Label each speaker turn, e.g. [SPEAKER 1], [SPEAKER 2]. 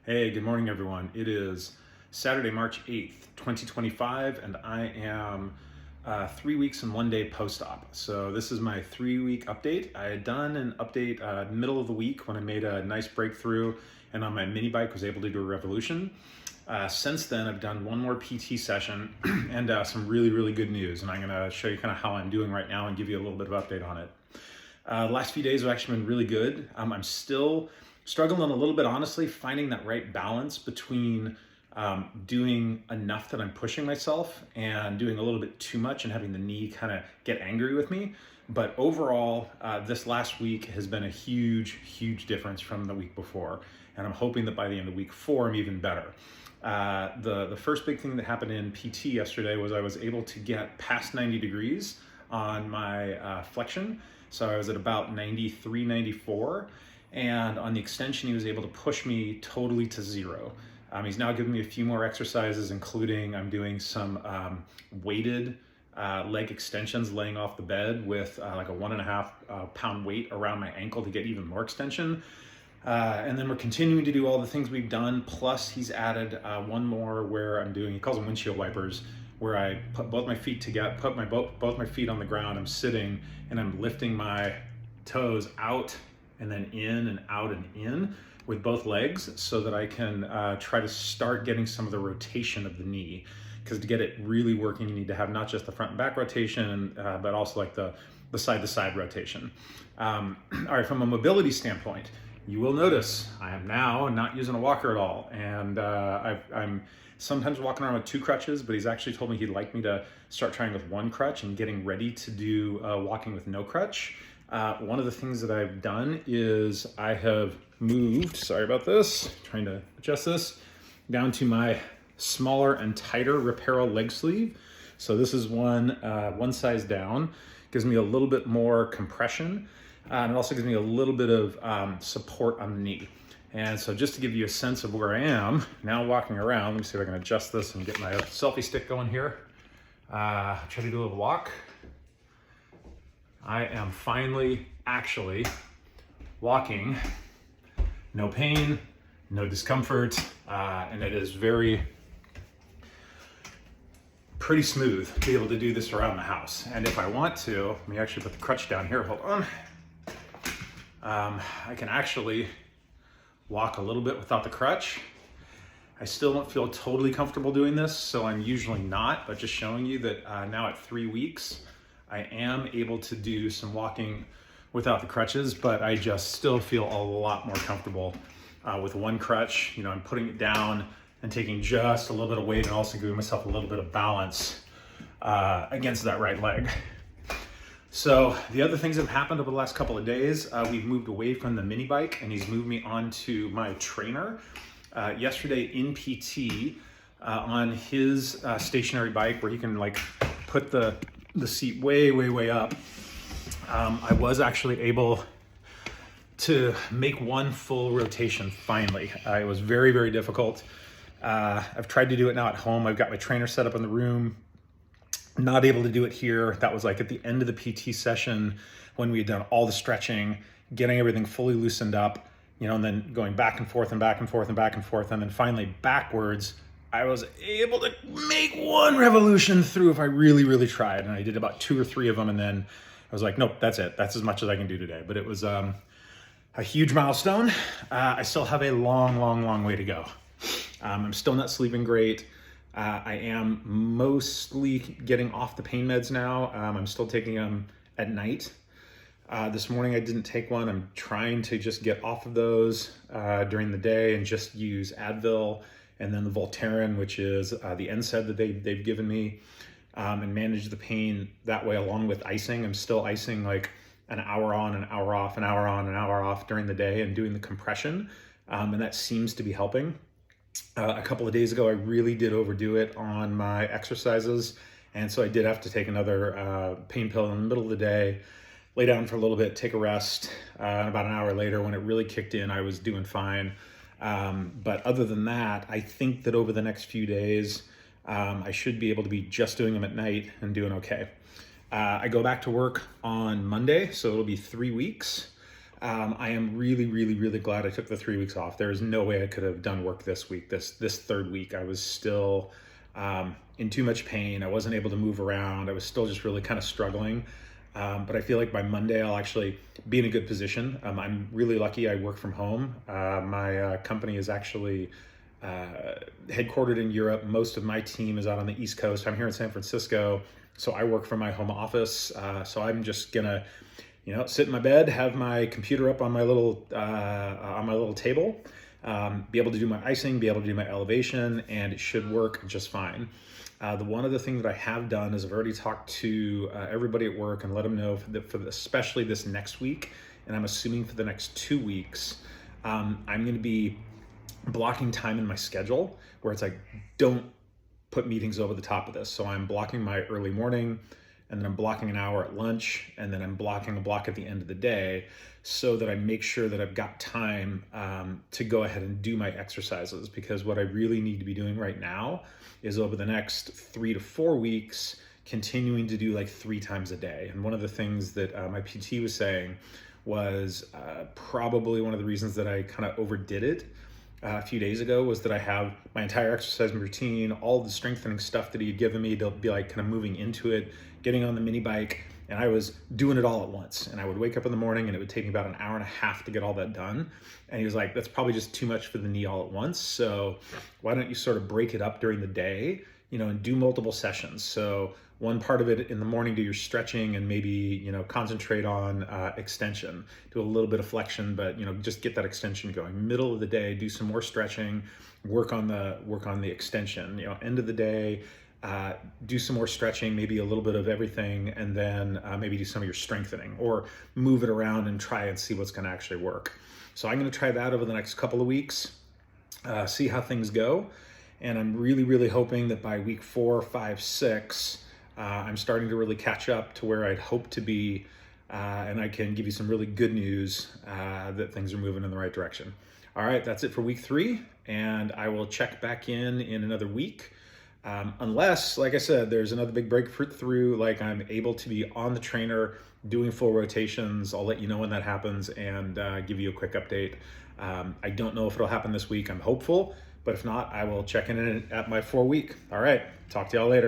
[SPEAKER 1] Hey, good morning, everyone. It is Saturday, March 8th, 2025, and I am 3 weeks and 1 day post-op. So this is my 3-week update. I had done an update middle of the week when I made a nice breakthrough and on my mini bike was able to do a revolution. Since then, I've done one more PT session and some really, really good news. And I'm gonna show you kind of how I'm doing right now and give you a little bit of update on it. The last few days have actually been really good. I'm still struggling a little bit, honestly, finding that right balance between doing enough that I'm pushing myself and doing a little bit too much and having the knee kind of get angry with me. But overall, this last week has been a huge, huge difference from the week before. And I'm hoping that by the end of week 4, I'm even better. The first big thing that happened in PT yesterday was I was able to get past 90 degrees on my flexion. So I was at about 93, 94. And on the extension, he was able to push me totally to 0. He's now giving me a few more exercises, including I'm doing some weighted leg extensions laying off the bed with like a 1.5 pound weight around my ankle to get even more extension. And then we're continuing to do all the things we've done. Plus he's added one more where I'm doing, he calls them windshield wipers, where I put both my feet together, put both my feet on the ground. I'm sitting and I'm lifting my toes out and then in and out and in with both legs so that I can try to start getting some of the rotation of the knee. Because to get it really working, you need to have not just the front and back rotation, but also like the side-to-side rotation. All right, from a mobility standpoint, you will notice I am now not using a walker at all. And I'm sometimes walking around with 2 crutches, but he's actually told me he'd like me to start trying with 1 crutch and getting ready to do walking with no crutch. One of the things that I've done is I have moved, sorry about this, trying to adjust this, down to my smaller and tighter Reparo leg sleeve. So this is one size down, gives me a little bit more compression, and it also gives me a little bit of support on the knee. And so just to give you a sense of where I am, now walking around, let me see if I can adjust this and get my selfie stick going here. Try to do a little walk. I am finally actually walking, no pain, no discomfort, and it is pretty smooth to be able to do this around the house. And if I want to, let me actually put the crutch down here, hold on. I can actually walk a little bit without the crutch. I still don't feel totally comfortable doing this, so I'm usually not, but just showing you that now at 3 weeks, I am able to do some walking without the crutches, but I just still feel a lot more comfortable with 1 crutch. You know, I'm putting it down and taking just a little bit of weight and also giving myself a little bit of balance against that right leg. So the other things that have happened over the last couple of days, we've moved away from the mini bike and he's moved me onto my trainer. Yesterday in PT, on his stationary bike where he can like put the seat way up, I was actually able to make 1 full rotation finally. It was very difficult. I've tried to do it now at home. I've got my trainer set up in the room. Not able to do it here. That was like at the end of the PT session when we had done all the stretching, getting everything fully loosened up, you know, and then going back and forth and back and forth and back and forth. And then finally backwards, I was able to make 1 revolution through if I really tried. And I did about 2 or 3 of them. And then I was like, nope, that's it. That's as much as I can do today. But it was a huge milestone. I still have a long way to go. I'm still not sleeping great. I am mostly getting off the pain meds now. I'm still taking them at night. This morning I didn't take one. I'm trying to just get off of those during the day and just use Advil and then the Voltaren, which is the NSAID that they've given me, and manage the pain that way along with icing. I'm still icing like an hour on, an hour off, an hour on, an hour off during the day and doing the compression, and that seems to be helping. A couple of days ago, I really did overdo it on my exercises. And so I did have to take another pain pill in the middle of the day, lay down for a little bit, take a rest. And about an hour later, when it really kicked in, I was doing fine. But other than that, I think that over the next few days, I should be able to be just doing them at night and doing okay. I go back to work on Monday, so it'll be 3 weeks. I am really, really, really glad I took the 3 weeks off. There is no way I could have done work this week. This third week, I was still in too much pain. I wasn't able to move around. I was still just really kind of struggling. But I feel like by Monday, I'll actually be in a good position. I'm really lucky I work from home. My company is actually headquartered in Europe. Most of my team is out on the East Coast. I'm here in San Francisco, so I work from my home office. So I'm just gonna, sit in my bed, have my computer up on my little table, be able to do my icing, be able to do my elevation, and it should work just fine. The one other thing that I have done is I've already talked to everybody at work and let them know especially this next week, and I'm assuming for the next 2 weeks, I'm going to be blocking time in my schedule where it's like, don't put meetings over the top of this. So I'm blocking my early morning, and then I'm blocking an hour at lunch, and then I'm blocking a block at the end of the day so that I make sure that I've got time to go ahead and do my exercises. Because what I really need to be doing right now is over the next 3 to 4 weeks, continuing to do like 3 times a day. And one of the things that my PT was saying was probably one of the reasons that I kind of overdid it a few days ago was that I have my entire exercise routine, all the strengthening stuff that he had given me to be like kind of moving into it, getting on the mini bike, and I was doing it all at once. And I would wake up in the morning and it would take me about an hour and a half to get all that done. And he was like, that's probably just too much for the knee all at once. So why don't you sort of break it up during the day, and do multiple sessions. So one part of it in the morning, do your stretching and maybe, concentrate on extension, do a little bit of flexion, but, just get that extension going. Middle of the day, do some more stretching, work on the extension, end of the day, do some more stretching, maybe a little bit of everything, and then maybe do some of your strengthening or move it around and try and see what's going to actually work. So I'm going to try that over the next couple of weeks, see how things go. And I'm really, really hoping that by week 4, 5, 6, I'm starting to really catch up to where I'd hope to be, and I can give you some really good news that things are moving in the right direction. All right, that's it for week 3, and I will check back in another week. Unless, like I said, there's another big breakthrough, like I'm able to be on the trainer doing full rotations. I'll let you know when that happens and give you a quick update. I don't know if it'll happen this week. I'm hopeful, but if not, I will check in at my 4 week. All right, talk to y'all later.